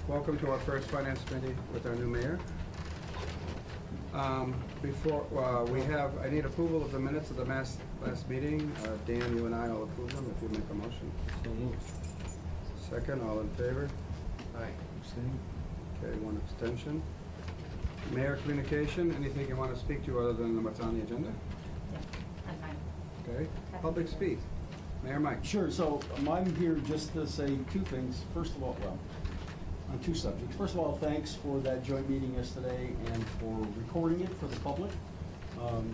Welcome to our first Finance Committee with our new mayor. I need approval of the minutes of the last meeting. Dan, you and I will approve them if you make a motion. So moved. Second, all in favor? Aye. Abstain? Okay, one abstention. Mayor communication, anything you want to speak to other than what's on the agenda? I'm fine. Okay, public speak. Mayor Mike. Sure, so I'm here just to say two things. First of all, well, on two subjects. First of all, thanks for that joint meeting yesterday and for recording it for the public.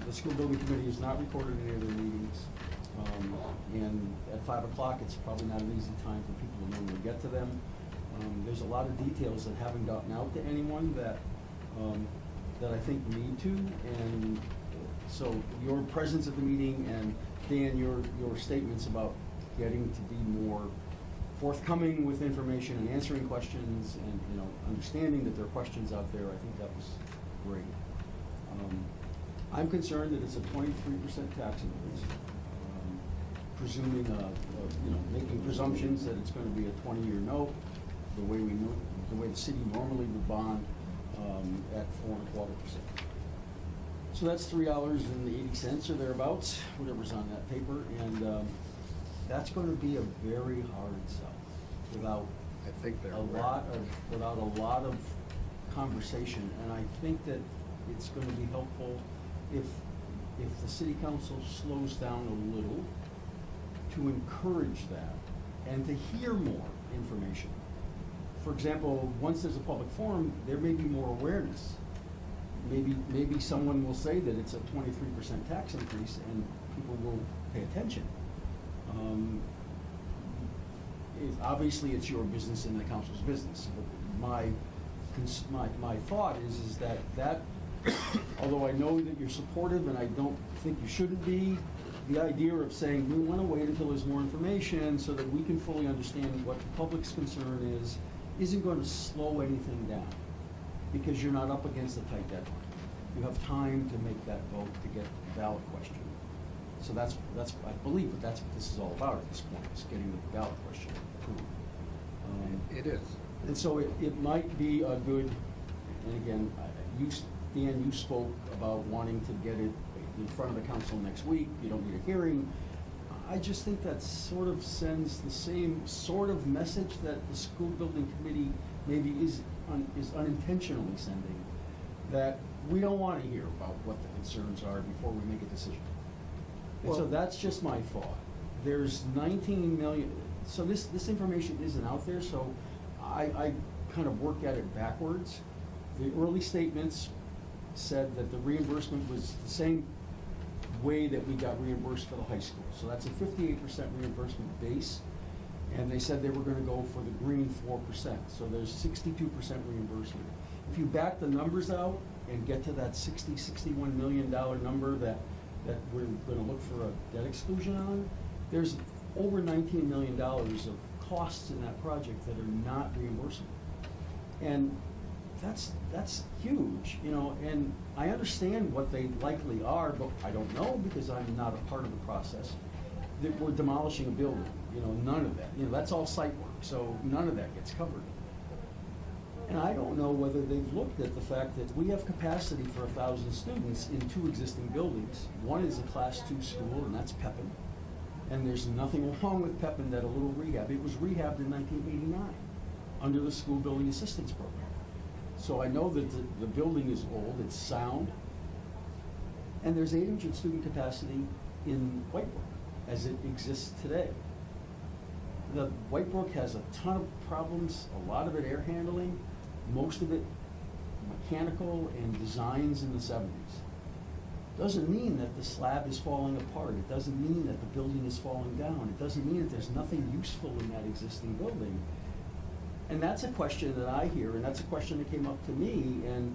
The school building committee has not recorded any of their meetings. And at 5 o'clock, it's probably not an easy time for people to normally get to them. There's a lot of details that haven't gotten out to anyone that I think need to. And so your presence at the meeting and Dan, your statements about getting to be more forthcoming with information and answering questions and, understanding that there are questions out there, I think that was great. I'm concerned that it's a 23% tax increase, presuming, making presumptions that it's going to be a 20-year note, the way the city normally would bond at 4.25%. So that's $3.80 or thereabouts, whatever's on that paper, and that's going to be a very hard sell without I think they're without a lot of conversation. And I think that it's going to be helpful if the city council slows down a little to encourage that and to hear more information. For example, once there's a public forum, there may be more awareness. Maybe someone will say that it's a 23% tax increase and people will pay attention. Obviously, it's your business and the council's business. But my thought is that although I know that you're supportive and I don't think you shouldn't be, the idea of saying we want to wait until there's more information so that we can fully understand what the public's concern is, isn't going to slow anything down because you're not up against a tight deadline. You have time to make that vote to get the ballot question. So that's I believe that that's what this is all about at this point, is getting the ballot question approved. It is. And so it might be a good, and again, Dan, you spoke about wanting to get it in front of the council next week. You don't need a hearing. I just think that sort of sends the same sort of message that the school building committee maybe is unintentionally sending, that we don't want to hear about what the concerns are before we make a decision. And so that's just my thought. There's 19 million, so this information isn't out there, so I kind of work at it backwards. The early statements said that the reimbursement was the same way that we got reimbursed for the high school. So that's a 58% reimbursement base, and they said they were going to go for the green 4%. So there's 62% reimbursement. If you back the numbers out and get to that $61 million number that we're going to look for a debt exclusion on, there's over $19 million of costs in that project that are not reimbursable. And that's huge, and I understand what they likely are, but I don't know because I'm not a part of the process. That we're demolishing a building, none of that. That's all site work, so none of that gets covered. And I don't know whether they've looked at the fact that we have capacity for 1,000 students in 2 existing buildings. One is a Class 2 school, and that's Payson. And there's nothing wrong with Payson that a little rehab. It was rehabbed in 1989 under the School Building Assistance Program. So I know that the building is old, it's sound, and there's 800 student capacity in Whitebrook as it exists today. The Whitebrook has a ton of problems, a lot of it air handling, most of it mechanical and designs in the 70s. Doesn't mean that the slab is falling apart. It doesn't mean that the building is falling down. It doesn't mean that there's nothing useful in that existing building. And that's a question that I hear, and that's a question that came up to me, and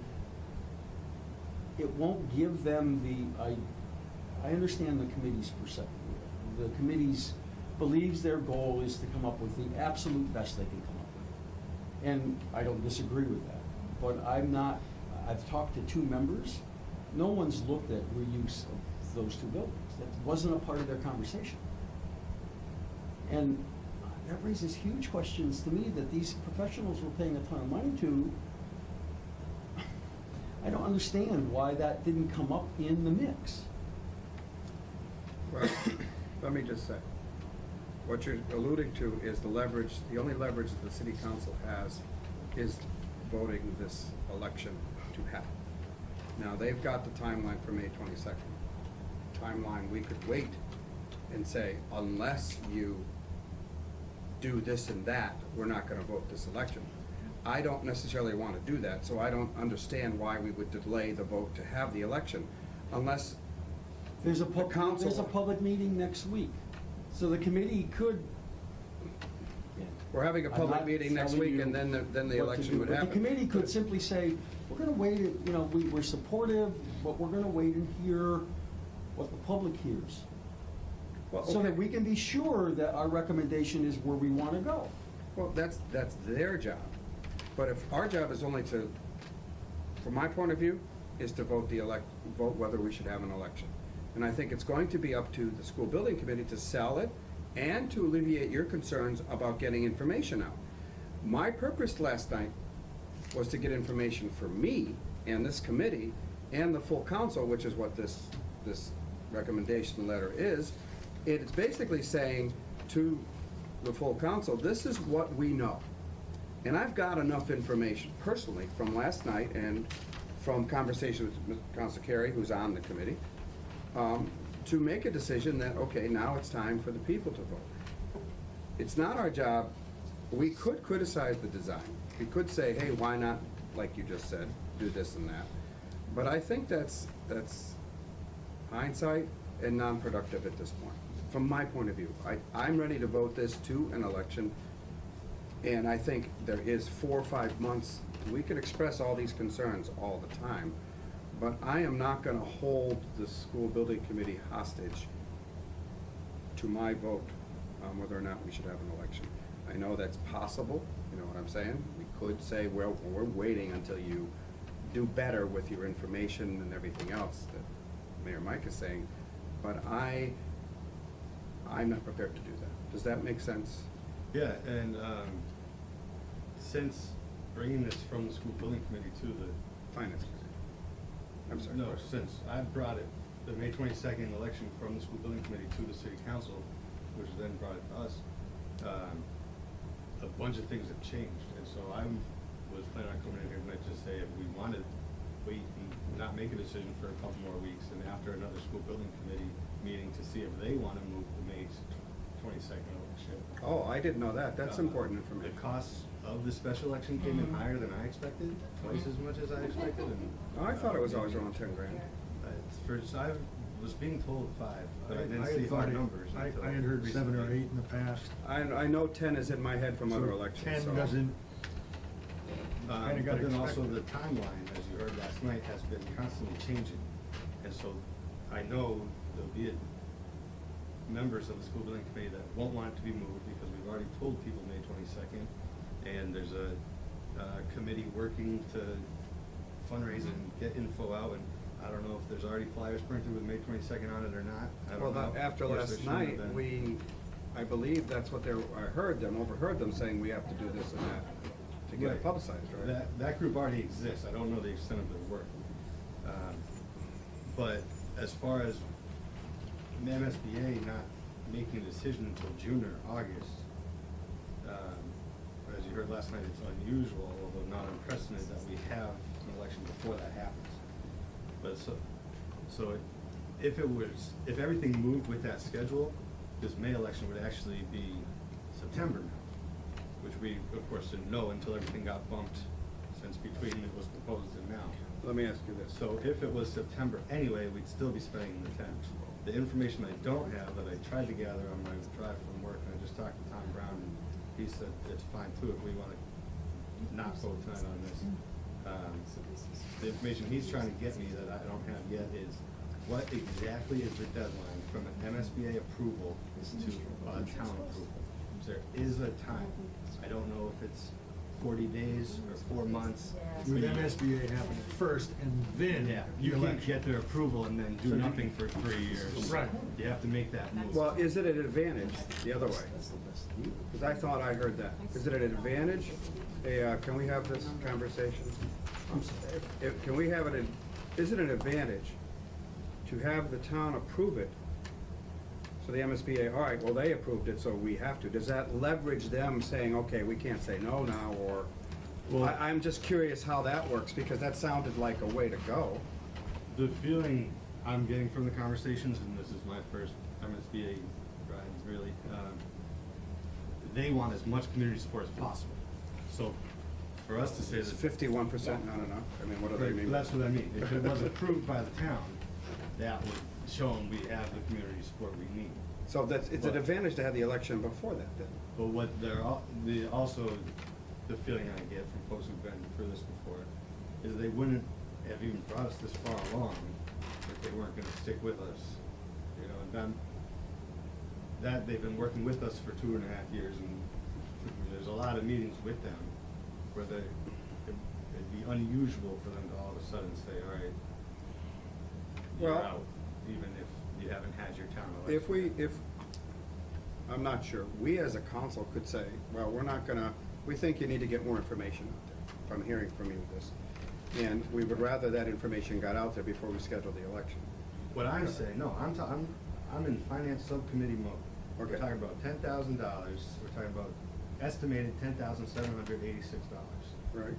it won't give them I understand the committee's perception. The committee's believes their goal is to come up with the absolute best they can come up with. And I don't disagree with that. But I've talked to 2 members. No one's looked at reuse of those 2 buildings. That wasn't a part of their conversation. And that raises huge questions to me that these professionals we're paying a ton of money to. I don't understand why that didn't come up in the mix. Well, let me just say, what you're alluding to is the leverage, the only leverage that the city council has is voting this election to happen. Now, they've got the timeline for May 22nd. Timeline, we could wait and say, unless you do this and that, we're not gonna vote this election. I don't necessarily wanna do that, so I don't understand why we would delay the vote to have the election unless There's a the council. there's a public meeting next week, so the committee could. We're having a I'm public not meeting next telling week you and then the what to election do, would but happen. the committee could simply say, we're gonna wait, we're supportive, but we're gonna wait and hear what the public hears. Well, So that okay. we can be sure that our recommendation is where we wanna go. Well, that's their job. But if our job is only to, from my point of view, is to vote whether we should have an election. And I think it's going to be up to the school building committee to sell it and to alleviate your concerns about getting information out. My purpose last night was to get information for me and this committee and the full council, which is what this recommendation letter is. It's basically saying to the full council, this is what we know. And I've got enough information personally from last night and from conversations with Councilor Carey, who's on the committee, to make a decision that, okay, now it's time for the people to vote. It's not our job. We could criticize the design. We could say, hey, why not, like you just said, do this and that. But I think that's hindsight and non-productive at this point, from my point of view. I'm ready to vote this to an election, and I think there is 4 or 5 months. We can express all these concerns all the time, but I am not gonna hold the school building committee hostage to my vote on whether or not we should have an election. I know that's possible, you know what I'm saying? We could say, well, we're waiting until you do better with your information and everything else that Mayor Mike is saying, but I'm not prepared to do that. Does that make sense? Yeah, and since bringing this from the school building committee to the. Finance committee. I'm sorry. No, since I've brought it, the May 22nd election from the school building committee to the city council, which then brought it to us, a bunch of things have changed. And so I was planning on coming in here tonight to say if we wanted to wait and not make a decision for a couple more weeks, and after another school building committee meeting to see if they want to move the May 22nd election. Oh, I didn't know that. That's important The information. costs of the special election came in higher than I expected, twice as much as I expected, and. Oh, I thought it was always around 10 grand. I was being told 5, but I didn't had see thought hard it- numbers. I until had heard 7 or recently. 8 in the past. I know 10 is in my head from other So elections, so. 10 doesn't, kinda got But then also expected. the timeline, as you heard last night, has been constantly changing. And so I know there'll be members of the school building committee that won't want it to be moved because we've already told people May 22nd. And there's a committee working to fundraise and get info out, and I don't know if there's already flyers printed with May 22nd on it or not. I Well, don't know. after Of course, there last shouldn't have night, been. I believe that's what overheard them saying we have to do this and that to get it Right. publicized, right? That group already exists. I don't know the extent of their work. But as far as the MSBA not making a decision until June or August, as you heard last night, it's unusual, although not unprecedented, that we have an election before that happens. But so if everything moved with that schedule, this May election would actually be September now, which we, of course, didn't know until everything got bumped since between it was proposed and now. Let me ask you this. So if it was September anyway, we'd still be spending the 10. The information I don't have that I tried to gather on my drive from work, and I just talked to Tom Brown, and he said it's fine too if we want to not vote tonight on this. The information he's trying to get me that I don't have yet is what exactly is the deadline from an MSBA approval to town approval? There is a time. I don't know if it's 40 days or 4 months. Yeah. With MSBA happening first, and then Yeah, the you can't election. get their approval and then do So you- nothing for 3 years. Right. You have to make that move. Well, is it an advantage the other way? That's the best deal. Because I thought I heard that. Is it an advantage? Hey, can we have this conversation? I'm sorry. Can we have it, is it an advantage to have the town approve it? So the MSBA, all right, well, they approved it, so we have to. Does that leverage them saying, okay, we can't say no now, or? Well- I'm just curious how that works, because that sounded like a way to go. The feeling I'm getting from the conversations, and this is my first MSBA rides really, they want as much community support as possible. So for us to say Is that. 51% not enough? I mean, what do they Right, mean? That's what I mean. If it was approved by the town, that would show them we have the community support we need. So it's an But- advantage to have the election before that, then? But what also, the feeling I get from folks who've been through this before, is they wouldn't have even brought us this far along if they weren't gonna stick with us. You know, and that they've been working with us for 2.5 years, and there's a lot of meetings with them where it'd be unusual for them to all of a sudden say, all right, you're Well- out, even if you haven't had your town election. I'm not sure, we as a council could say, well, we're not gonna, we think you need to get more information out there, if I'm hearing from you this. And we would rather that information got out there before we schedule the election. What I say, no, I'm in finance subcommittee mode. We're Okay. talking about $10,000, we're talking about estimated $10,786. Right.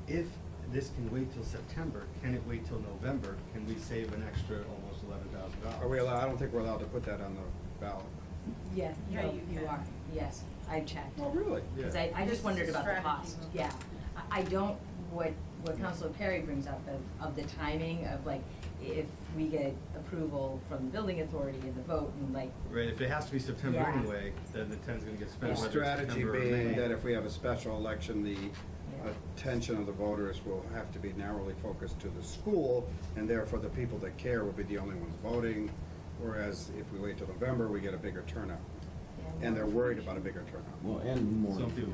If this can wait till September, can it wait till November? Can we save an extra almost $11,000? Are we allowed, I don't think we're allowed to put that on the ballot. Yeah, Yeah, no, you you can. are, yes, I checked. Oh, really? Because Yeah. I This just is wondered a about the strategy cost, move. yeah. I don't, what Councilor Perry brings up of the timing of like, if we get approval from the building authority and the vote and like, Right, if it has to be September Yeah. anyway, then the 10's gonna get The spent. whether it's strategy September or being May. that if we have a special election, the Yeah. attention of the voters will have to be narrowly focused to the school, and therefore the people that care will be the only ones voting, whereas if we wait till November, we get a bigger turnout. yeah. And they're worried about a bigger turnout. Well, and more, Some people,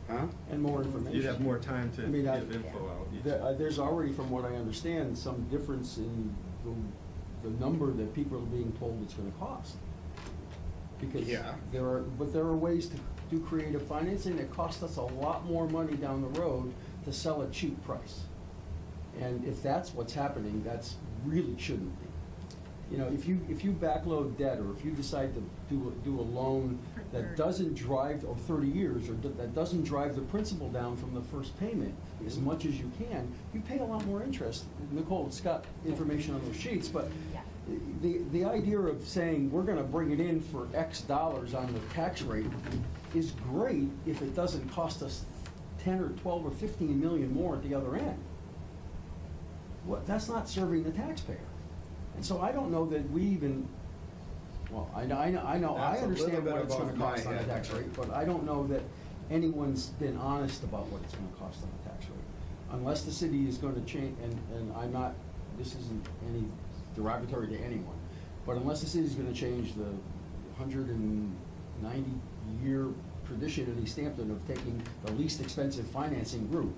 Huh? and more information. you'd have more time to I mean, give info out. There's already, from what I understand, some difference in the number that people are being told it's gonna cost. Because Yeah. there are ways to do creative financing that cost us a lot more money down the road to sell at cheap price. And if that's what's happening, that's really shouldn't be. You know, if you backload debt, or if you decide to do a loan For that 30. doesn't drive, or 30 years, or that doesn't drive the principal down from the first payment as much as you can, you pay a lot more interest. Nicole's got information on those sheets, but Yeah. the idea of saying, we're gonna bring it in for X dollars on the tax rate is great if it doesn't cost us 10 or 12 or 15 million more at the other end. That's not serving the taxpayer. And so I don't know that we even, well, I That's a little understand bit what it's gonna above my cost on the head. tax rate, but I don't know that anyone's been honest about what it's gonna cost on the tax rate. Unless the city is gonna change, and I'm not, this isn't any derogatory to anyone, but unless the city's gonna change the 190-year tradition in Easthampton of taking the least expensive financing route,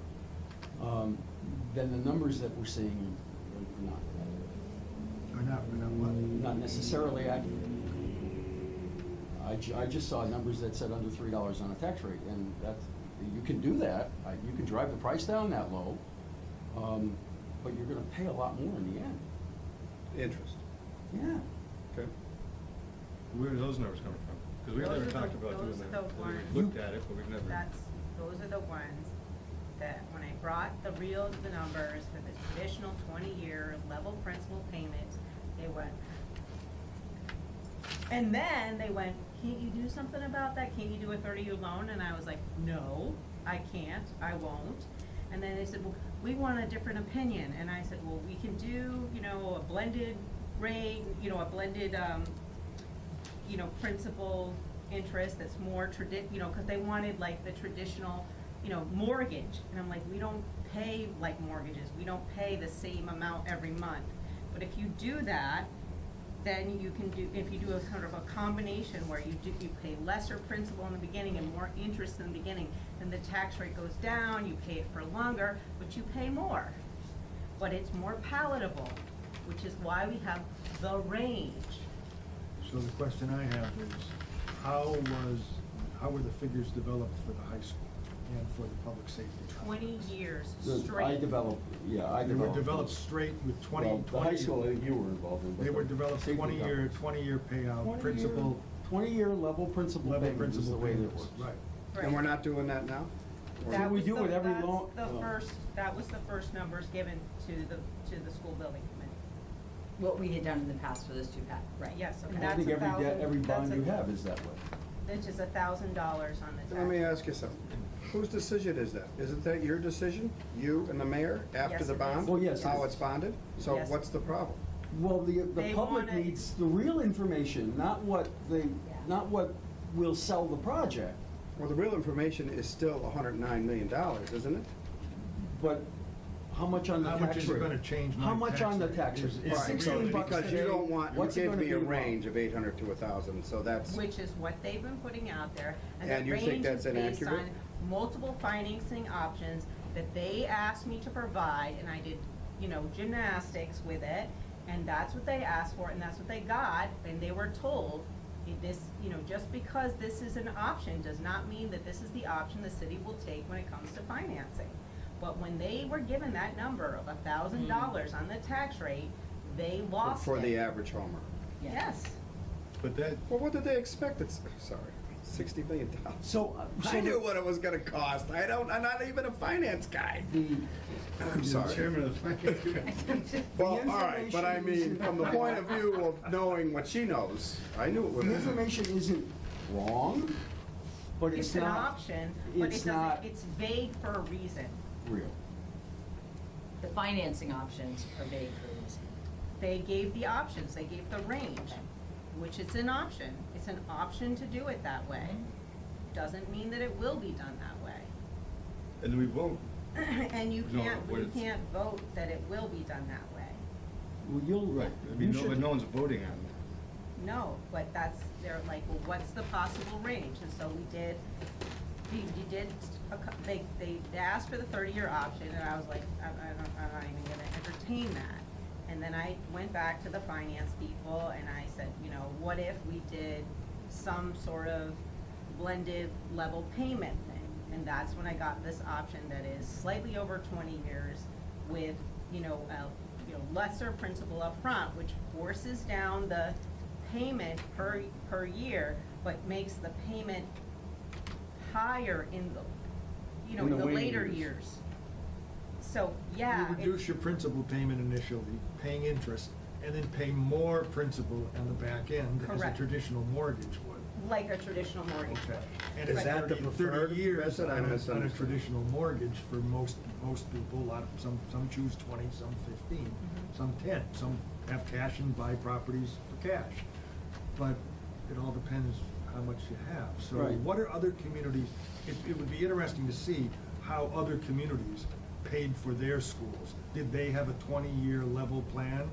then the numbers that we're seeing are not. Or not what? Not necessarily accurate. I just saw numbers that said under $3 on a tax rate, and that's, you can do that, you can drive the price down that low, but you're gonna pay a lot more in the end. Interest. Yeah. Okay. Where are those numbers coming from? Because we've Those never are talked the- about doing those are that. the We've ones- looked at it, but we've never. Those are the ones that, when I brought the numbers for the traditional 20-year level principal payments, they went. And then they went, can't you do something about that? Can't you do a 30-year loan? And I was like, no, I can't, I won't. And then they said, well, we want a different opinion. And I said, well, we can do, a blended rate, a blended, principal interest that's more because they wanted like the traditional, mortgage. And I'm like, we don't pay like mortgages. We don't pay the same amount every month. But if you do that, then you can do, if you do a sort of a combination where you pay lesser principal in the beginning and more interest in the beginning, then the tax rate goes down, you pay it for longer, but you pay more. But it's more palatable, which is why we have the range. So the question I have is, how were the figures developed for the high school and for the public safety? 20 years I straight. developed. They were developed straight with 20. Well, the high school, I think you were involved in. but They were the developed safety 20-year payout, principal, 20-year level principal level payment is the principal way that payments, works. right. And we're not doing that now? Or- That we was do the- with every that's loan- That was the first numbers given to the school building committee. What we had done in the past for those two Right, yes, so Okay. I that's think every debt, every that's bond you have is that way. Which is $1,000 on the tax. Let me ask you something. Whose decision is that? Isn't that your decision? You and the mayor, after Yes, the it bond? is. Well, yes, it How is. it's bonded? So Yes. what's the problem? Well, the They public wanna- needs the real information, not what not what will sell the project, Well, the real information is still $109 million, isn't it? but how much on the How tax much rate? is it gonna change my How much tax on the rate? tax rate? Is- It's Right, 16 bucks because you today. don't want, you What's it gave gonna me a be tomorrow? range of 800 to 1,000, so that's, Which is what they've been putting out there. And that you think range that's is based inaccurate? on multiple financing options that they asked me to provide, and I did, gymnastics with it, and that's what they asked for, and that's what they got, and they were told, this, just because this is an option does not mean that this is the option the city will take when it comes to financing. But when they were given that number of $1,000 on the tax rate, they lost it. for the average homer. Yes. But that, Well, what did they expect? It's, sorry, $60 million. So, I knew what it was gonna cost. I'm not even a finance guy. The, I'm sorry. Chairman of the Finance Committee. Well, all right, but I information mean, from the point of view of knowing what she knows, I knew it was. the information isn't wrong, but it's It's an not. option, but it's it not doesn't, it's vague for a reason. real. The financing options are vague for a reason. They gave the options, they gave the range, which is an option. It's an option to do it that way. Doesn't mean that it will be done that way. And we won't. And you No, can't, what you it's- can't vote that it will be done that way. Well, you'll. Right, you should- but no one's voting on that. No, but they're like, well, what's the possible range? And so we did, they asked for the 30-year option, and I was like, I'm not even gonna entertain that. And then I went back to the finance people, and I said, what if we did some sort of blended level payment thing? And that's when I got this option that is slightly over 20 years with, lesser principal up front, which forces down the payment per year, but makes the payment higher in the, In the in the waning later years. years. So, yeah. You reduce it's- your principal payment initially, paying interest, and then pay more principal on the back end as a Correct. traditional mortgage would. Like a traditional mortgage. Okay. And is Is that that the 30 preferred years method? I on a misunderstood. traditional mortgage for most people, some choose 20, some 15, some 10, some have cash and buy properties for cash. But it all depends how much you have. So Right. what are other communities, it would be interesting to see how other communities paid for their schools. Did they have a 20-year level plan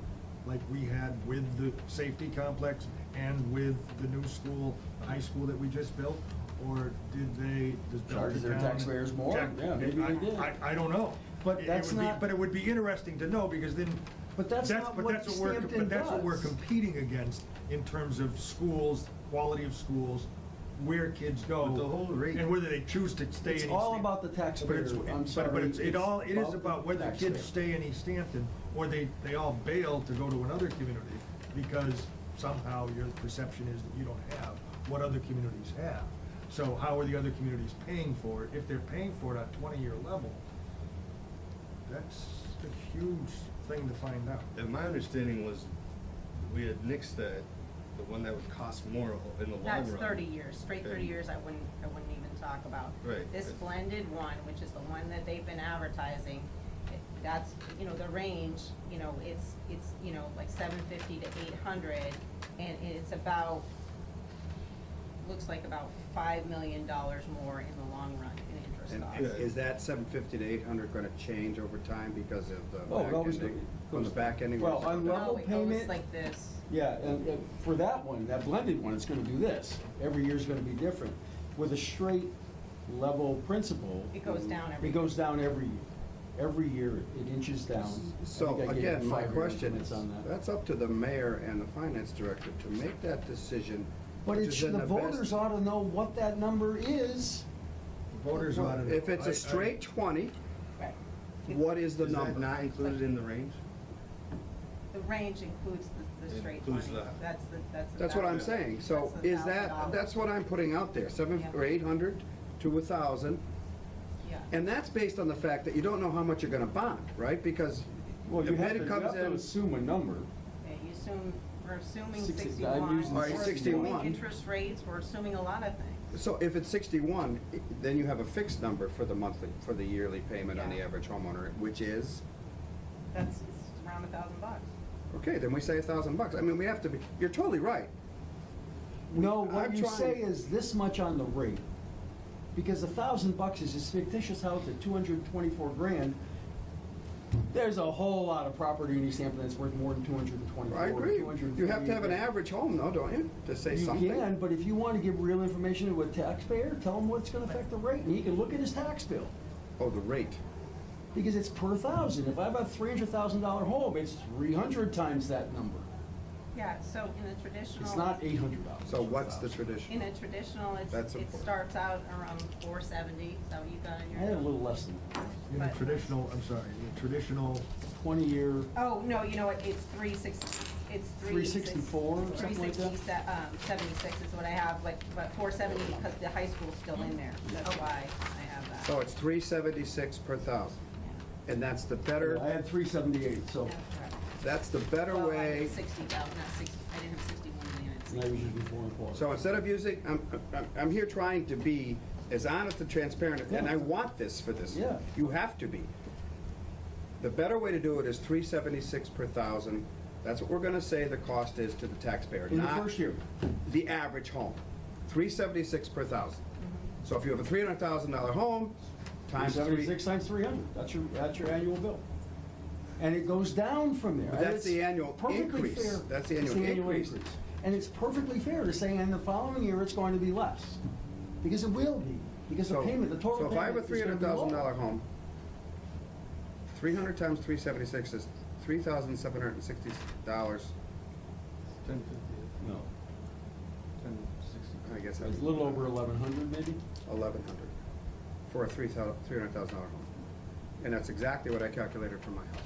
like we had with the safety complex and with the new school, the high school that we just built? Or does Charge their Belchertown- taxpayers more? Yeah, maybe they did. I don't know. But It that's would be- not- But it would be interesting to know, because then. But that's not what Easthampton But that's what we're does. competing against in terms of schools, quality of schools, where kids go. But the whole rate- And whether they choose to stay in It's East all Hampton. about the taxpayer. But it's, I'm sorry. but it is the about whether taxpayer. kids stay in East Hampton, or they all bail to go to another community, because somehow your perception is that you don't have what other communities have. So how are the other communities paying for it? If they're paying for it at 20-year level, that's a huge thing to find out. And my understanding was, we had nixed the one that would cost more in the long run. That's 30 years, straight 30 And- year I wouldn't even talk about. Right. This blended one, which is the one that they've been advertising, that's, the range, it's, like 750 to 800, and it's looks like about $5 million more in the long run in interest. first And off. is that 750 to 800 gonna change over time because of the Oh, it back always ending? goes- On the back ending? Well, where it's on down? level No, it payment- goes like this. Yeah, and for that one, that blended one, it's gonna do this. Every year's gonna be different. With a straight level principal. It goes down every It goes down every year. Every year, it inches down. I So think I gave again, you my 5 question increments is, on that. that's up to the mayor and the finance director to make that decision. But which it's, is in the best- voters ought to know what that number is. Voters ought to know. If it's a straight 20, Right. what is the Is that number? not included in the range? The range includes the It straight includes money. the- That's the That's what I'm $1,000. saying. So That's the is that, $1,000. that's what I'm putting out there, 700 Yeah. or 800 to 1,000. Yeah. And that's based on the fact that you don't know how much you're gonna bond, right? Because Well, the you have to, bid you comes have to in. assume a number. Okay, you assume, we're assuming 60 61. I'm using All right, We're 61. assuming interest rates, we're assuming a lot of things. So if it's 61, then you have a fixed number for the monthly, for the yearly payment on the Yeah. average homeowner, which is, It's around $1,000. okay, then we say $1,000. I mean, we have to be, you're totally right. No, what I'm you trying- say is this much on the rate. Because $1,000 is this fictitious house at 224 grand. There's a whole lot of property in Easthampton that's worth more than 224. I agree. 248 You have to have an grand. average home though, don't you, to say You something? can, but if you want to give real information to a taxpayer, tell him what's gonna affect the rate, and he can look at his tax bill. Oh, the rate. Because it's per thousand. If I have a $300,000 home, it's 300 times that number. Yeah, so in a traditional. It's not $800. So what's the tradition? In a traditional, That's it important. starts out around 470, is that what you got in your? I had a little less than that. In a But- traditional, I'm sorry, in a traditional, 20-year, Oh, no, you know what, it's 360, it's 364 or something like that? 76 is what I have, but 470 because the high school's still in there, that's why I have that. So it's 376 per thousand, Yeah. and that's the better, I had 378, so, That's correct. that's the better Well, I way. had 60,000, not 60, I didn't have 61 units. and I was using 4 So instead of using, I'm here trying to be as honest and transparent, and I want this for this. Yeah. You have to be. The better way to do it is 376 per thousand. That's what we're gonna say the cost is to the taxpayer, in the not first year. the average home. 376 per thousand. So if you have a $300,000 home, times 376 three. times 300, that's your annual bill. And it goes down from there. But And that's it's the annual perfectly increase. fair. That's the It's annual increase. And it's perfectly fair to say, in the following year, it's going to be less. Because it will be, because the So- payment, the total So if I have a payment is gonna be $300,000 lower. home, 300 times 376 is $3,760. 1050, No, 1060. I guess it's that's a little over 1,100 maybe. 1,100 for a $300,000 home. And that's exactly what I calculated for my house.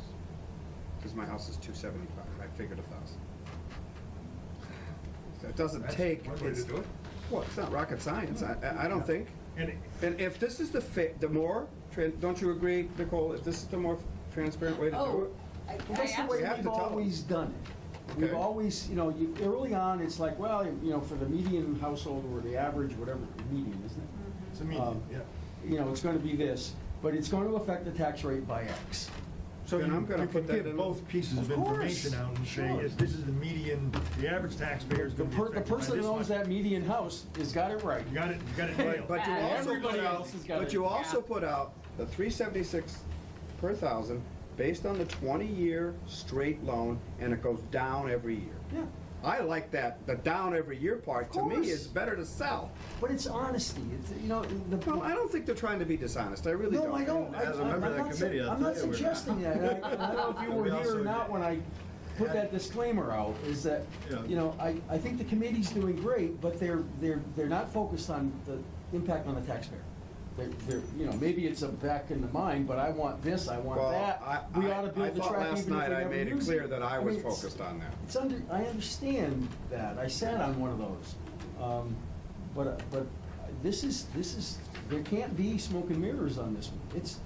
Because my house is 275, I figured 1,000. So it doesn't that's take, one way to it's, do it. well, it's not rocket science, I don't think. And And if this is the more, don't you agree, Nicole, if this is the more transparent way to do Oh, it? Well, that's the way We have we've to tell them. always done it. We've Okay. always, early on, it's like, well, for the median household or the average, whatever, median, isn't it? it's a median, yeah. It's gonna be this, but it's going to affect the tax rate by X. So Then you I'm gonna you put can that give in. both pieces of Of course, information out and say, sure. yes, this is the median, the average taxpayer is The gonna be the affected by person this that owns much. that median house has got it right. You got it nailed. But you And also everybody put out, else has got but it. you also Yeah. put out the 376 per thousand based on the 20-year straight loan, and it goes down every year. Yeah, I like that, the down every year part, to me, course. is better to sell. but it's honesty, it's, No, I don't think they're trying to be dishonest, I really don't. No, I don't. As a member of that committee, I'll I'm not tell you we're not. suggesting that. And I don't know if you were We here also or not when I put that disclaimer out, is that, Yeah. I think the committee's doing great, but they're not focused on the impact on the taxpayer. They're, maybe it's a back in the mind, but I want this, I want Well, that. We ought to I build the thought track last even if night we I never made it use clear that I was mean, it's- focused on that. I understand that. I sat on one of those. But this is, there can't be smoke and mirrors on this one. It's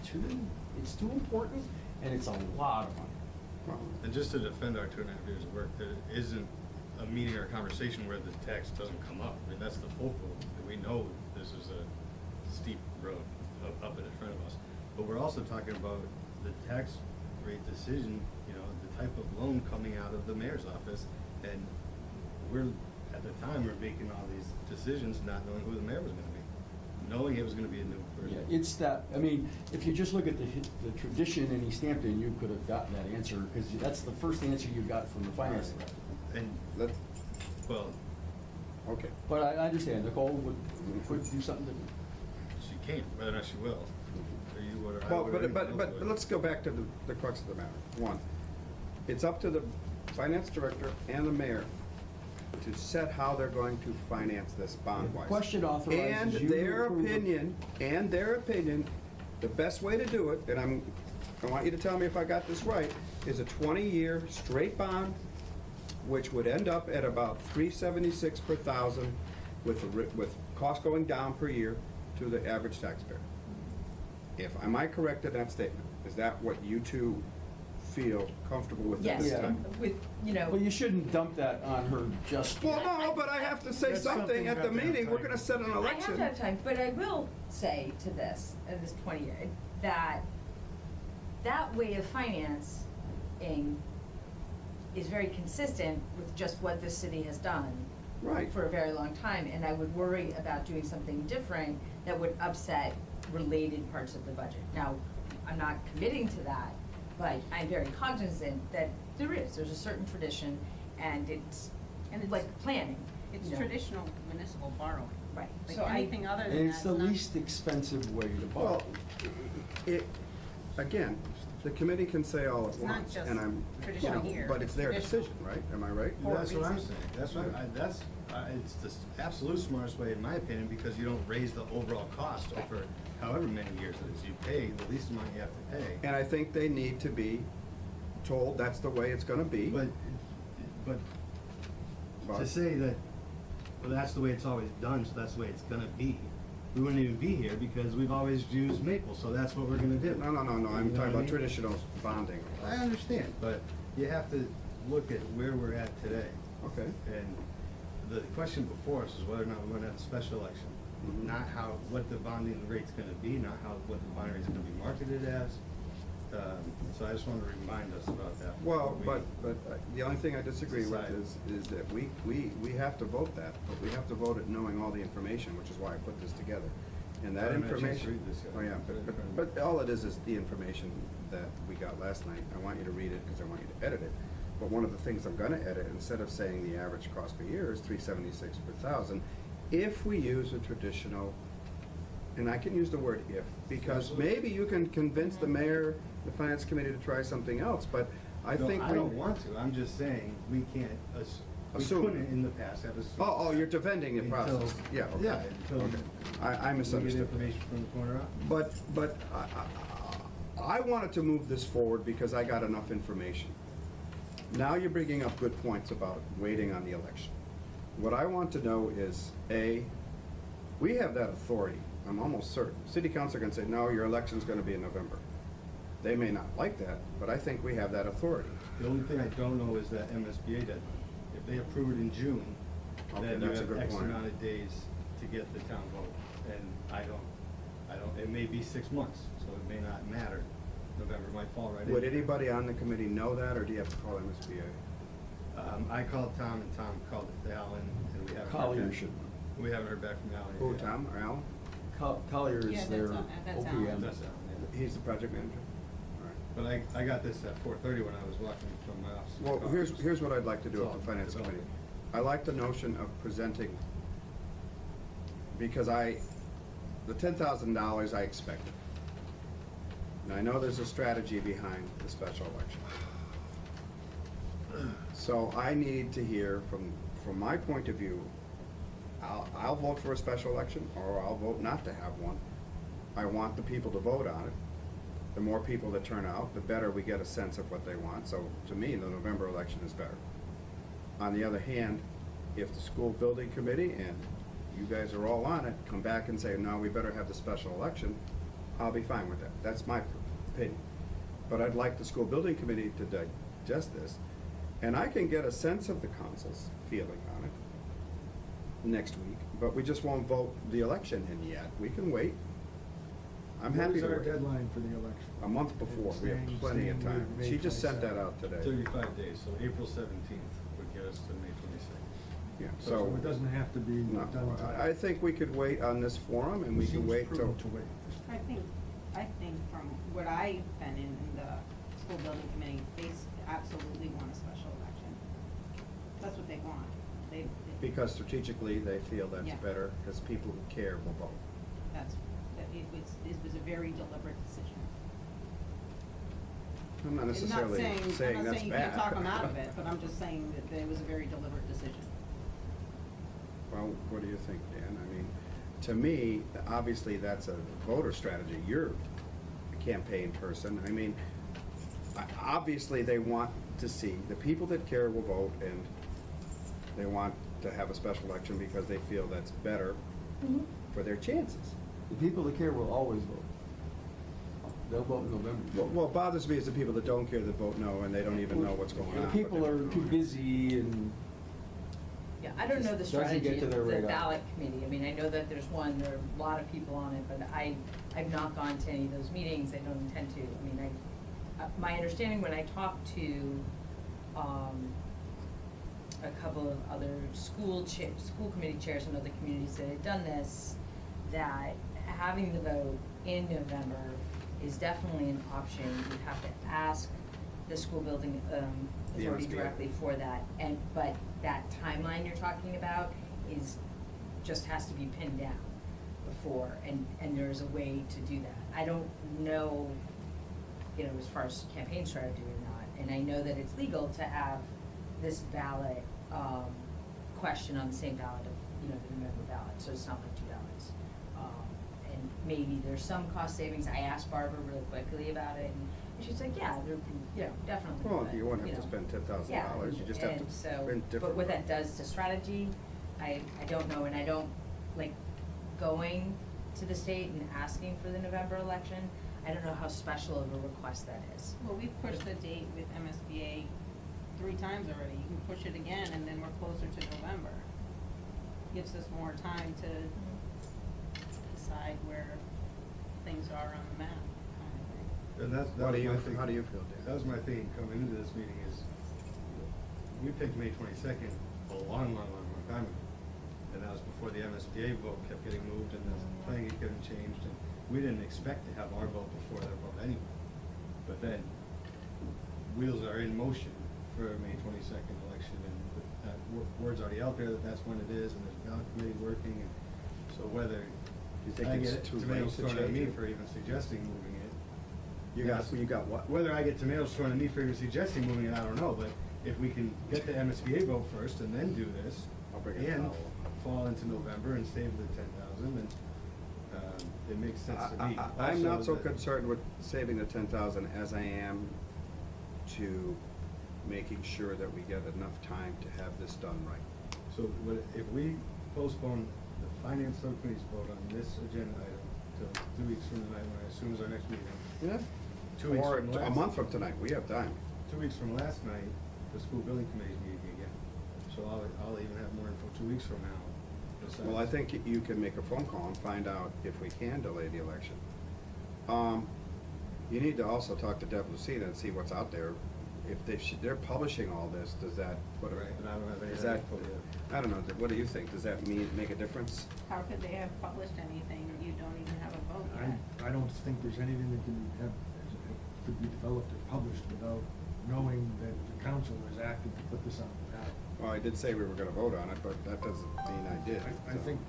too important, and it's a lot of money. And just to defend our 2.5 years of work, there isn't a meeting or conversation where the tax doesn't come up. I mean, that's the focal. We know this is a steep road up in front of us. But we're also talking about the tax rate decision, the type of loan coming out of the mayor's office. And at the time, we're making all these decisions not knowing who the mayor was gonna be. knowing it was gonna be a new Yeah, person. it's that, I mean, if you just look at the tradition in Easthampton, you could have gotten that answer, because that's the first answer you got from the finance director. And, Let, well, okay. But I understand, Nicole could do something different. she can't, whether or not she will. Or you would, or I Well, would, or anyone but else would. let's go back to the crux of the matter. One, it's up to the finance director and the mayor to set how they're going to finance this bond-wise. Question authorizes And you to their approve it. opinion, the best way to do it, and I want you to tell me if I got this right, is a 20-year straight bond, which would end up at about $376 per thousand, with cost going down per year to the average taxpayer. Am I correct in that statement? Is that what you two feel comfortable with at this Yes, time? with, you know. Well, you shouldn't dump that on her just Well, yet. no, but I have to say That's something something at you the have to have meeting. We're time. gonna set an I have election. to have time, but I will say to this, this 20-year, that way of financing is very consistent with just what this city has done Right. for a very long time, and I would worry about doing something different that would upset related parts of the budget. Now, I'm not committing to that, but I'm very cognizant that there's a certain tradition, and it's like planning. It's you know. traditional municipal borrowing. Right. Like So anything other than And that. it's the not- least expensive way to borrow. Well, again, the committee can say all at It's not once, just and I'm, traditional here, but it's their traditional. decision, right? Am I right? For That's what I'm reason. saying, that's what, it's the absolute smartest way, in my opinion, because you don't raise the overall cost over however many years it is. You pay the least amount you have to pay. And I think they need to be told that's the way it's gonna be. But to say that, well, that's the way it's always done, so that's the way it's gonna be, we wouldn't even be here because we've always used maple, so that's what we're gonna do. No, I'm You know talking what I about mean? traditional bonding. I understand, but you have to look at where we're at today. Okay. And the question before us is whether or not we're gonna have a special election. Mhm. Not what the bonding rate's gonna be, not what the bond rate's gonna be marketed as. So I just wanted to remind us about that. Well, before but the only thing I disagree with Decide. is that we have to vote that, but we have to vote it knowing all the information, which is why I put this together. And that I haven't had a chance to information. read this yet. Oh, yeah, but all it is the information that we got last night. I want you to read it because I want you to edit it. But one of the things I'm gonna edit, instead of saying the average cost per year is $376 per thousand, if we use a traditional, and I can use the word if, because Absolutely. maybe you can convince the mayor, the finance committee to try something else, but I No, think I don't want to, I'm just saying, we can't, we Assume. couldn't in the past have assumed. Oh, you're defending the Until- process. Yeah, okay. Yeah, until Okay. I we get misunderstood. information from the corner up. But I wanted to move this forward because I got enough information. Now you're bringing up good points about waiting on the election. What I want to know is, A, we have that authority, I'm almost certain. City council can say, no, your election's gonna be in November. They may not like that, but I think we have that authority. The only thing I don't know is that MSBA deadline. If they approve it in June, Okay, then you that's a have good X point. amount of days to get the town vote. And I don't, it may be 6 months, so it may not matter. November might fall right in. Would anybody on the committee know that, or do you have to call MSBA? I called Tom, and Tom called Alan, and we haven't heard Collier back. should. We haven't heard back from Alan. Who, yet. Tom or Alan? Collier Yeah, is their that's OPM. Alan. That's Alan, yeah. He's the project manager? All right. But I got this at 4:30 when I was walking from my office. Well, here's what I'd like to do It's with all the finance committee. development. I like the notion of presenting, because the $10,000 I expected. And I know there's a strategy behind the special election. So I need to hear from my point of view, I'll vote for a special election, or I'll vote not to have one. I want the people to vote on it. The more people that turn out, the better we get a sense of what they want. So to me, the November election is better. On the other hand, if the school building committee and you guys are all on it, come back and say, no, we better have the special election, I'll be fine with that. That's my opinion. But I'd like the school building committee to digest this, and I can get a sense of the council's feeling on it next week, but we just won't vote the election in yet. We can wait. I'm happy to What is our wait. deadline for the election? A month before, we have Staying- plenty of staying time. with May She just sent that 22nd. out today. 35 days, so April 17th would get us to May 26th. Yeah, So so. it doesn't have to be No, done tonight. I think we could wait on this forum, and we can Seems wait till. prudent to wait. I think from what I've been in the school building committee, they absolutely want a special election. That's what they want. They, Because strategically, they feel that's Yeah. better, because people who care will vote. it was a very deliberate decision. I'm not I'm necessarily saying that's bad. I'm not saying you can't talk them out of it, but I'm just saying that it was a very deliberate decision. Well, what do you think, Dan? I mean, to me, obviously, that's a voter strategy. You're a campaign person. I mean, obviously, they want to see, the people that care will vote, and they want to have a special election because they feel that's better for their chances. The people that care will always vote. They'll vote in November. What bothers me is the people that don't care that vote no, and they don't even know what's going on. The but people they're are too voting. busy and Yeah, I don't know the Doesn't get strategy to of their the radar. ballot committee. I mean, I know that there's one, there are a lot of people on it, but I've not gone to any of those meetings. I don't intend to. I mean, my understanding when I talked to, a couple of other school committee chairs in other communities that had done this, that having the vote in November is definitely an option. You have to ask the school building The authority MSBA. directly for that, but that timeline you're talking about just has to be pinned down before, and there's a way to do that. I don't know, as far as campaign strategy or not, and I know that it's legal to have this ballot question on the same ballot of, the November ballot, so it's not like two ballots. And maybe there's some cost savings. I asked Barbara really quickly about it, and she's like, yeah, definitely. Well, but, you won't have to spend $10,000. You just have to spend different. But what that does to strategy, I don't know, and I don't like going to the state and asking for the November election. I don't know how special of a request that is. Well, we've pushed the date with MSBA 3 times already. You can push it again, and then we're closer to November. Gives us more time to decide where things are on the map, kind of thing. And that How was do you, my thing. how do you feel, Dan? That was my thing coming into this meeting is, we picked May 22nd a long time ago. And that was before the MSBA vote kept getting moved and the planning kept getting changed. And we didn't expect to have our vote before their vote anyway. But then, wheels are in motion for a May 22nd election, and that word's already out there that that's when it is, and there's a ballot committee working. And so whether You think I it's get too tomatoes late to thrown at change me it? for even suggesting moving it. You got what? Whether I get tomatoes thrown at me for even suggesting moving it, I don't know, but if we can get the MSBA vote first and then do this, I'll bring a and towel. fall into November and save the 10,000, then, it makes sense to me. I'm not so Also, that- concerned with saving the 10,000 as I am to making sure that we get enough time to have this done right. So if we postpone the finance subcommittee's vote on this agenda item till 2 weeks from tonight, when I assume is our next meeting, Yeah. 2 weeks Or from a last. month from tonight, we have time. 2 weeks from last night, the school building committee's meeting again. So I'll even have more info 2 weeks from now. besides- Well, I think you can make a phone call and find out if we can delay the election. You need to also talk to Deb Lucina and see what's out there. If they're publishing all this, does that, what, Right, but I don't have any is of that that, info yet. I don't know, what do you think? Does that make a difference? How could they have published anything, you don't even have a vote yet? I don't think there's anything that could be developed or published without knowing that the council is active to put this on the ballot. Well, I did say we were gonna vote on it, but that doesn't mean I did. I think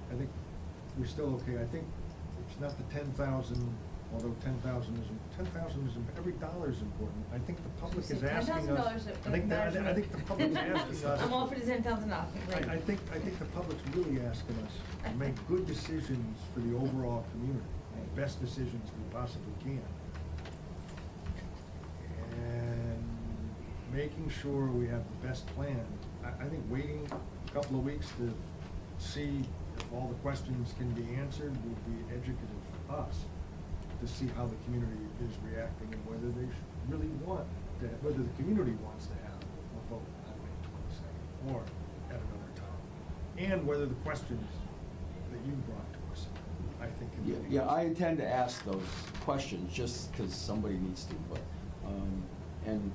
we're still okay. I think it's not the 10,000, although 10,000 is, every dollar is important. I think the public So is asking us. $10,000 I think the public is asking us. I'm all for the $10,000 off. I think the public's really asking us to make good decisions for the overall community, the best decisions we possibly can. And making sure we have the best plan. I think waiting a couple of weeks to see if all the questions can be answered will be educative for us, to see how the community is reacting and whether they really want to, whether the community wants to have a vote on May 22nd or at another time. And whether the questions that you brought to us, I think. can be Yeah, I intend to ask those questions just because somebody needs to, but, and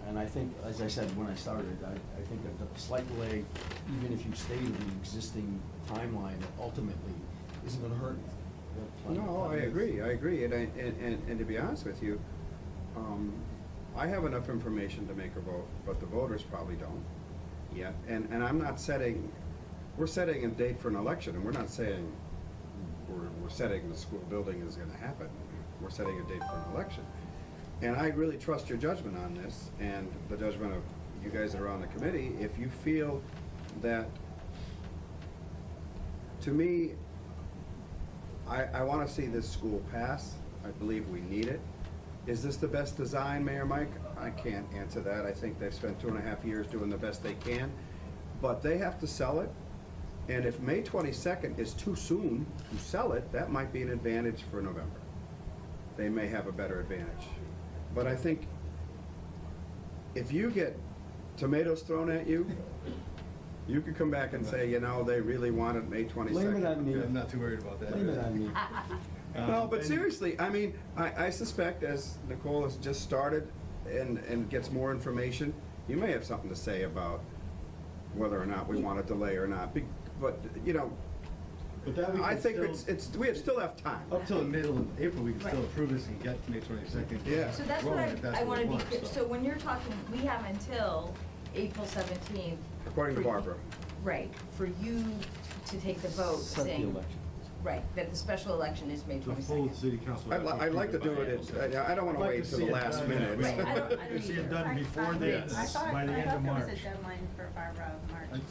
And I think, as I said when I started, I think that the slight delay, even if you stay to the existing timeline, ultimately isn't gonna hurt anything. No, I agree, and to be honest with you, I have enough information to make a vote, but the voters probably don't yet, and I'm not setting, we're setting a date for an election, and we're not saying we're setting the school building is gonna happen, we're setting a date for an election. And I really trust your judgment on this, and the judgment of you guys that are on the committee, if you feel that, to me, I wanna see this school pass. I believe we need it. Is this the best design, Mayor Mike? I can't answer that. I think they've spent 2.5 years doing the best they can. But they have to sell it, and if May 22nd is too soon to sell it, that might be an advantage for November. They may have a better advantage. But I think if you get tomatoes thrown at you, you could come back and say, you know, they really wanted May 22nd. Blame it on me. I'm not too worried about that. Blame it on me. No, but And- seriously, I mean, I suspect as Nicole has just started and gets more information, you may have something to say about whether or not we want to delay or not. But, you know, But that we I can think still- we still have time. Up till the middle of April, we can still Right. approve this and get to May 22nd. Yeah. So that's what rolling if that's I what wanna we be want, clear, so when you're talking, we have until April 17th. According to for you- Barbara. Right, for you to take the vote Set the saying, election. right, that the special election is May The full 22nd. city council. I'd like to do it, I don't want to I'd like wait to till see the it last done. minute. Right, I don't To see it either. done before then, Yes. by the end of March. I thought there was a deadline for Barbara of March.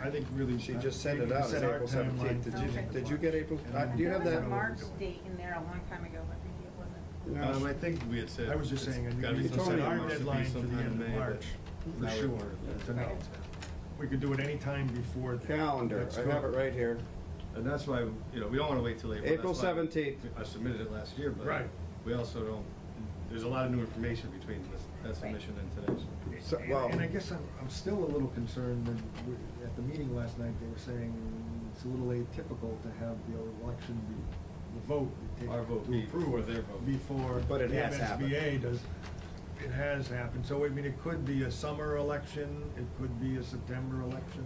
I think really. She just sent it We out, it's set our April 17th. timeline. Did you get April, And then- do you have There that? was a March date in there a long time ago, but maybe it wasn't. No. I think we had said. I was just saying, it's and gotta be you told set me our it must be deadline for the sometime end in of May, March, but for now sure, we're- to know. We could do it any time before that. Calendar, That's I have it good. right here. And that's why, you know, we don't wanna wait till April. April That's why 17th. I submitted it last year, but. Right. We also don't, there's a lot of new information between that submission and today, so. So, well- And I guess I'm still a little concerned, and at the meeting last night, they were saying it's a little atypical to have the election be, the vote. Our vote to be approve before their vote. Before But it the has happened. MSBA does, it has happened, so I mean, it could be a summer election, it could be a September election.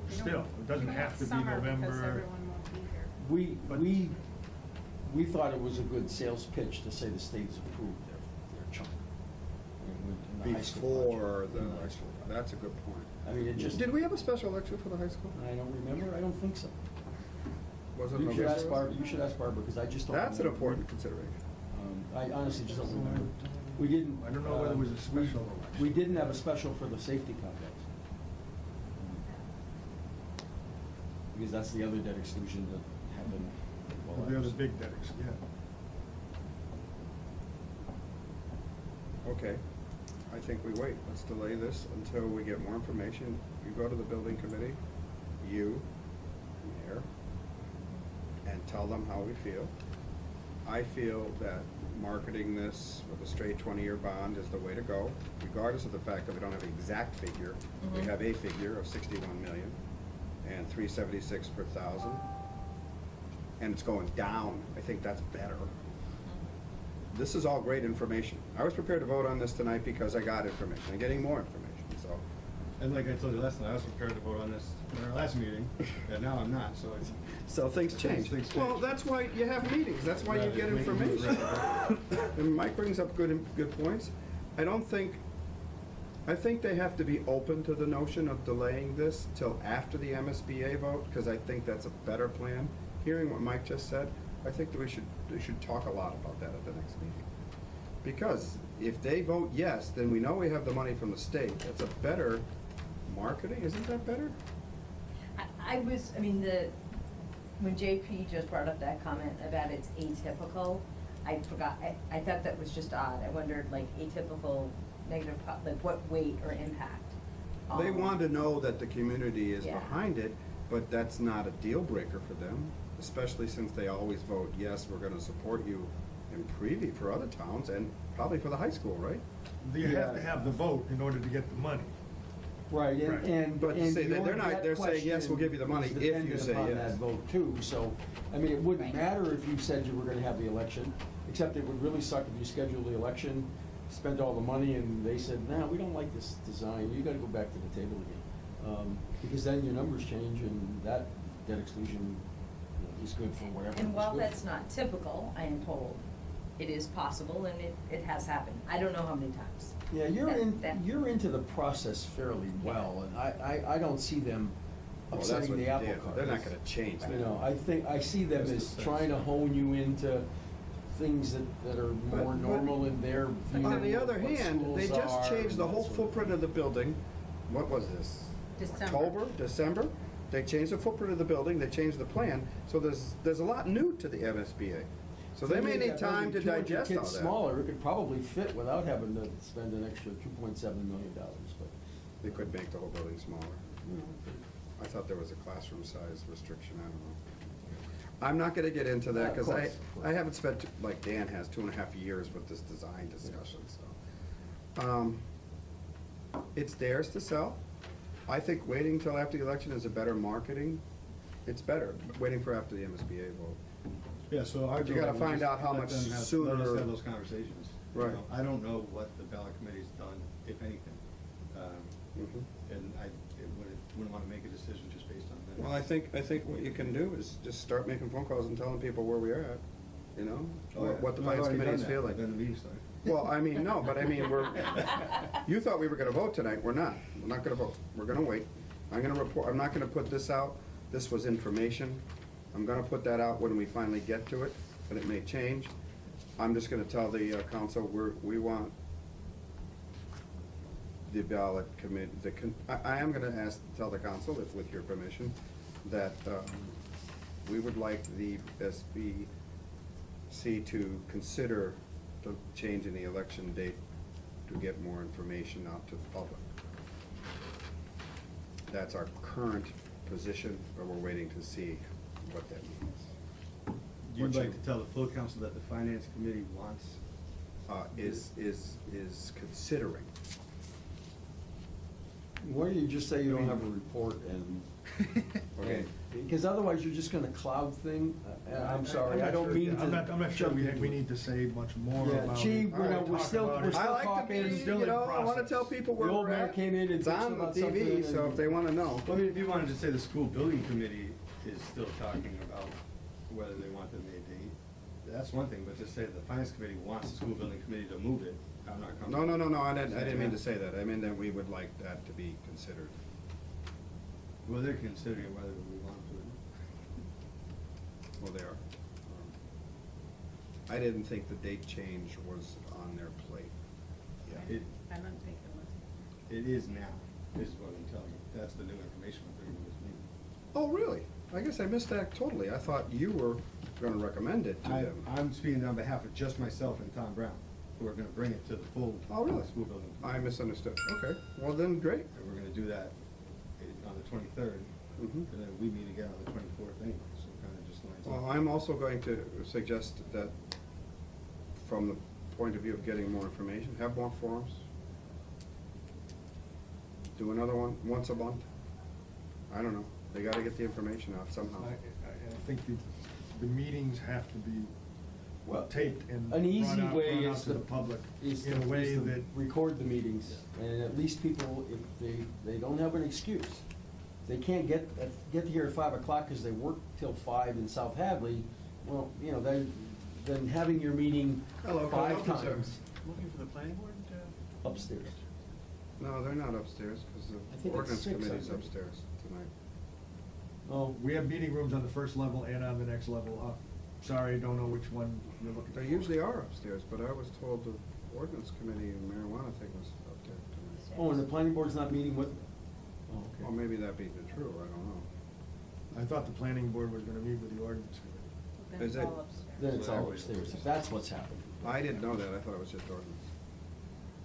Still, it doesn't have to be Summer, because November. everyone won't be here. But- We thought it was a good sales pitch to say the state's approved their chunk. in the high school budget. Before the, In high school budget. that's a good point. I mean, it just. Did we have a special election for the high school? I don't remember, I don't think so. Was it You should November? ask Barbara, because I just don't. That's an remember. important consideration. I honestly just don't remember. We didn't. I don't know whether it was a special we- election. We didn't have a special for the safety complex. Because that's the other debt exclusion that happened. while I The other was- big debts, yeah. Okay, I think we wait. Let's delay this until we get more information. You go to the building committee, you, Mayor, and tell them how we feel. I feel that marketing this with a straight 20-year bond is the way to go, regardless of the fact that we don't have an exact figure. We Mhm. have a figure of 61 million and 376 per thousand. And it's going down. I think that's better. This is all great information. I was prepared to vote on this tonight because I got information. I'm getting more information, so. And like I told you last night, I was prepared to vote on this in our last meeting, and now I'm not, so it's. So things change. Things change. Well, that's why you have meetings. That's why you Right, get right, information. right. And Mike brings up good points. I think they have to be open to the notion of delaying this till after the MSBA vote, because I think that's a better plan. Hearing what Mike just said, I think that we should talk a lot about that at the next meeting. Because if they vote yes, then we know we have the money from the state. That's a better marketing, isn't that better? When JP just brought up that comment about it's atypical, I forgot, I thought that was just odd. I wondered, like, atypical, negative, like, what weight or impact? They want to know that the community is Yeah. behind it, but that's not a deal breaker for them, especially since they always vote, yes, we're gonna support you in preview for other towns and probably for the high school, right? You have to have the vote in order to get the money. Right, Right. and. But and say that they're your not- debt they're saying, yes, we'll give you the money question if you is say dependent yes. upon that vote too, so, I mean, it wouldn't Right. matter if you said you were gonna have the election, except it would really suck if you scheduled the election spent all the money and they said, nah, we don't like this design, you gotta go back to the table again. Because then your numbers change and that debt exclusion, you know, is good for whatever it And was while good that's for. not typical, I am told, it is possible and it has happened. I don't know how many times. Yeah, you're into the process fairly well, and I don't see them Well, that's upsetting what the they apple did. cart. They're not gonna change that. You know, I see them That's the as sense. trying to hone you into things that are more But- normal in their view. On the of other what hand, they schools just are changed and the that whole sort of footprint thing. of the building. What was this? December. October, December? They changed the footprint of the building, they changed the plan, so there's a lot new to the MSBA. So they may need time to digest all Kids that. smaller, it could probably fit without having to spend an extra $2.7 million, but. They could make the whole building smaller. I thought there was a classroom size restriction, I don't know. I'm not gonna get into that, Yeah, of because course, of course. I haven't spent, like Dan has, 2.5 years with this design discussion, so. It's theirs to sell. I think waiting till after the election is a better marketing. It's better, waiting for after the MSBA vote. Yeah, so our You job gotta is find just out how let much them have- sooner- Let us have those conversations. You Right. know, I don't know what the ballot committee's done, if anything. Mhm. And I wouldn't want to make a decision just based on that. Well, I think what you can do is just start making phone calls and telling people where we are at, you know? Oh, yeah. What the No, I've finance already committee is done that. feeling. Then the meeting started. Well, I mean, no, but I mean, you thought we were gonna vote tonight, we're not. We're not gonna vote, we're gonna wait. I'm not gonna put this out, this was information. I'm gonna put that out when we finally get to it, but it may change. I'm just gonna tell the council, we want the ballot committee, I am gonna tell the council, if with your permission, that we would like the SBC to consider the change in the election date to get more information out to the public. That's our current position, but we're waiting to see what that means. You'd like to tell the full council that the finance committee wants, Is considering. Why don't you just say you don't have a report and, Okay. because otherwise you're just gonna cloud thing. I'm sorry, I not don't sure- mean to. I'm not sure jump we into need to say much more Yeah, about it. gee, you know, Talk we're still- about we're it. still I like to talking, be, still you in know, I wanna process. tell people The where old we're man at. came in and It's bitched on the about TV, something so and- if they wanna know. well, I mean, if you wanted to say the school building committee is still talking about whether they want the May date, that's one thing, but to say the finance committee wants the school building committee to move it, I'm not comfortable. No, I didn't mean to say that. I mean that we would like that to be considered. Well, they're considering whether we want to. Well, they are. I didn't think the date change was on their plate. It, I don't think it was. it is now, is what I'm telling you. That's the new information I'm bringing to this meeting. Oh, really? I guess I missed that totally. I thought you were gonna recommend it to them. I'm speaking on behalf of just myself and Tom Brown, who are gonna bring it to the full. Oh, really? School building. I misunderstood. Okay, well then, great. And we're gonna do that on the 23rd, Mhm. and then we meet again on the 24th anyway, so it kinda just lines up. Well, I'm also going to suggest that, from the point of view of getting more information, have more forums. Do another one once a month. I don't know. They gotta get the information out somehow. I think the meetings have to be Well, taped and an easy brought out way to is the to- public is in a to- way is to that. record the meetings, and at least people, if they don't have an excuse. They can't get here at 5 o'clock because they work till 5 in South Hadley, well, you know, then having your meeting Hello, 5 can I help you, sir? times Looking for the planning board? upstairs. No, they're not upstairs, because I the think it's ordinance 6, committee's I think. upstairs tonight. Oh, We have meeting rooms on the first level and on the next level up. Sorry, don't know which one you're looking for. They usually are upstairs, but I was told the ordinance committee and marijuana thing was up there tonight. oh, and the planning board's not meeting with? Oh, Well, okay. maybe that'd be true, I don't know. I thought the planning board was gonna meet with the ordinance committee. Then Is it's it- all upstairs. Then it's all upstairs, if that's what's happening. I didn't know that, I thought it was just ordinance.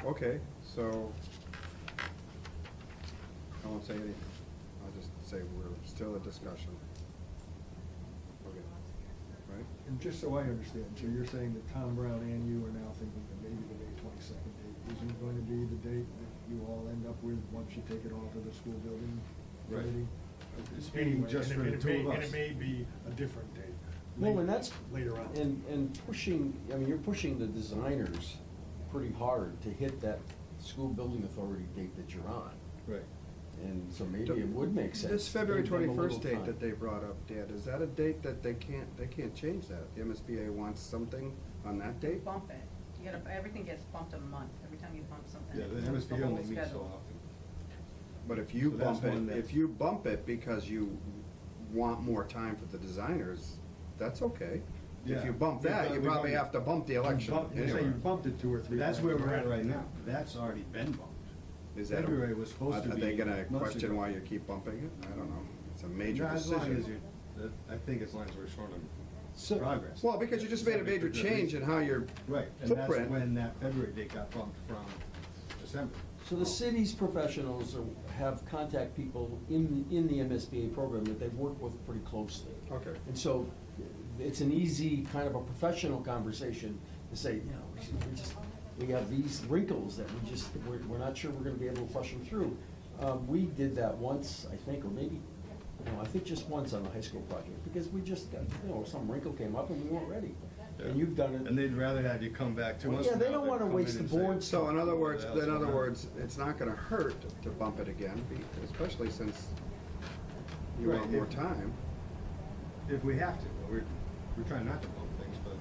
Okay, so, I won't say anything, I'll just say we're still a discussion. Okay, right? And just so I understand, so you're saying that Tom Brown and you are now thinking that maybe the May 22nd date isn't going to be the date that you all end up with once you take it off of the school building Right. committee? Speaking Anyway, just and for it- the it two may- of us. And it may be a different date. Well, and that's. Later on. And pushing, I mean, you're pushing the designers pretty hard to hit that school building authority date that you're on. Right. And so maybe it would make sense. This February to give them a little 21st date time. that they brought up, Dan, is that a date that they can't change that? The MSBA wants something on that date? Bump it. You gotta, everything gets bumped a month, every time you bump something. Yeah, the it bumps MSBA whole only meets so schedule. often. But if you So that's bump one it, that- if you bump it because you want more time for the designers, that's okay. If Yeah. you bump We've that, done- you we've probably already- have to bump the election You say anyway. you bumped it 2 or 3 That's times. where we're at right now. That's already been bumped. Is that a- February was supposed to Are they be gonna months question ago. why you keep bumping it? I don't know. It's a major No, as long as decision. I think as long as we're showing So- progress. Well, because you just made a major change in how your Right, and that's footprint. when that February date got bumped from December. So the city's professionals have contact people in the MSBA program that they've worked with pretty closely. Okay. And so it's an easy kind of a professional conversation to say, you know, we have these wrinkles that we're not sure we're gonna be able to flush them through. We did that once, I think, or maybe, I think just once on the high school project, because we just got, some wrinkle came up and we weren't ready. And you've done it. And they'd rather have you come back 2 months Yeah, from they now don't than wanna come waste in the and say, board's So in other words, "What the hell's going on?" it's not gonna hurt to bump it again, especially since you Right, want more if- time. If we have to, we're trying not to bump things, but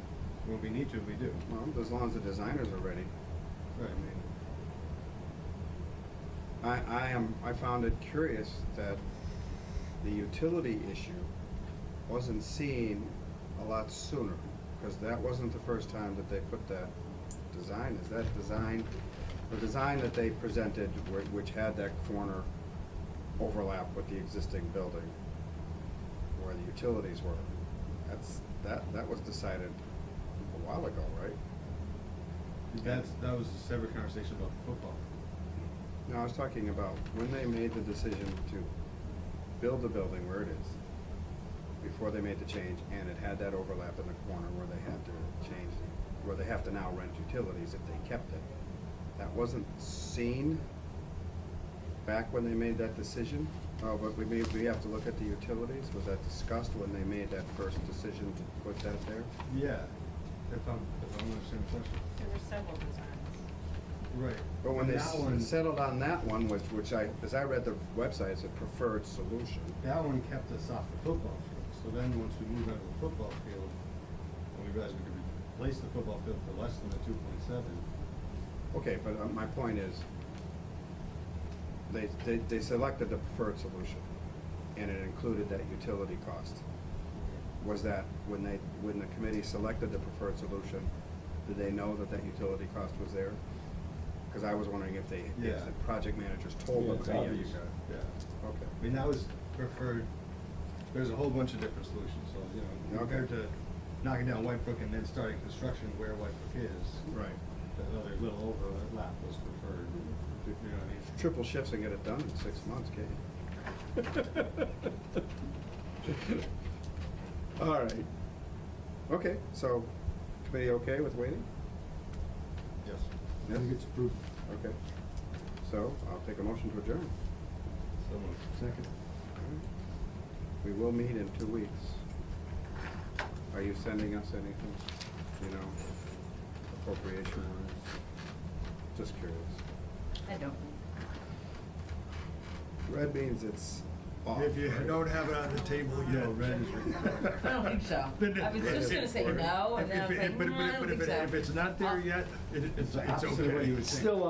when we need to, we do. Well, as long as the designers are ready. Right. I found it curious that the utility issue wasn't seen a lot sooner, because that wasn't the first time that they put that design. Is that design, the design that they presented, which had that corner overlap with the existing building, where the utilities were, that was decided a while ago, right? That was a separate conversation about the football. No, I was talking about when they made the decision to build the building where it is, before they made the change, and it had that overlap in the corner where they had to change, where they have to now rent utilities if they kept it. That wasn't seen back when they made that decision. Oh, but we have to look at the utilities. Was that discussed when they made that first decision to put that there? Yeah, if I'm understanding the question. There were several designs. Right. But when And they that one- settled on that one, which as I read the website, it's a preferred solution. That one kept us off the football field. So then, once we moved on to the football field, and we realized we could replace the football field for less than the 2.7. Okay, but my point is, they selected the preferred solution, and it included that utility cost. Was that, when the committee selected the preferred solution, did they know that that utility cost was there? Because I was wondering if the project managers told Yeah, them, it's hey, yeah, you obvious. got it. Yeah. Okay. I mean, that was preferred, there's a whole bunch of different solutions, so, compared to knocking down White Brook and then starting construction where White Brook is. Right. That other little overlap was preferred, you know what I mean? Triple shifts and get it done in 6 months, can't you? All right. Okay, so committee okay with waiting? Yes. Yes? it's approved. Okay. So I'll take a motion to adjourn. So moved. Second. We will meet in 2 weeks. Are you sending us anything, appropriation wise? Just curious. I don't. Red means it's off. If you right? don't have it on the table yet. No, red is required. I don't think so. Then I was it- just gonna say no, and then I was like, But I don't think so. if it's not there yet, it's It's the opposite of what okay. you would think. Still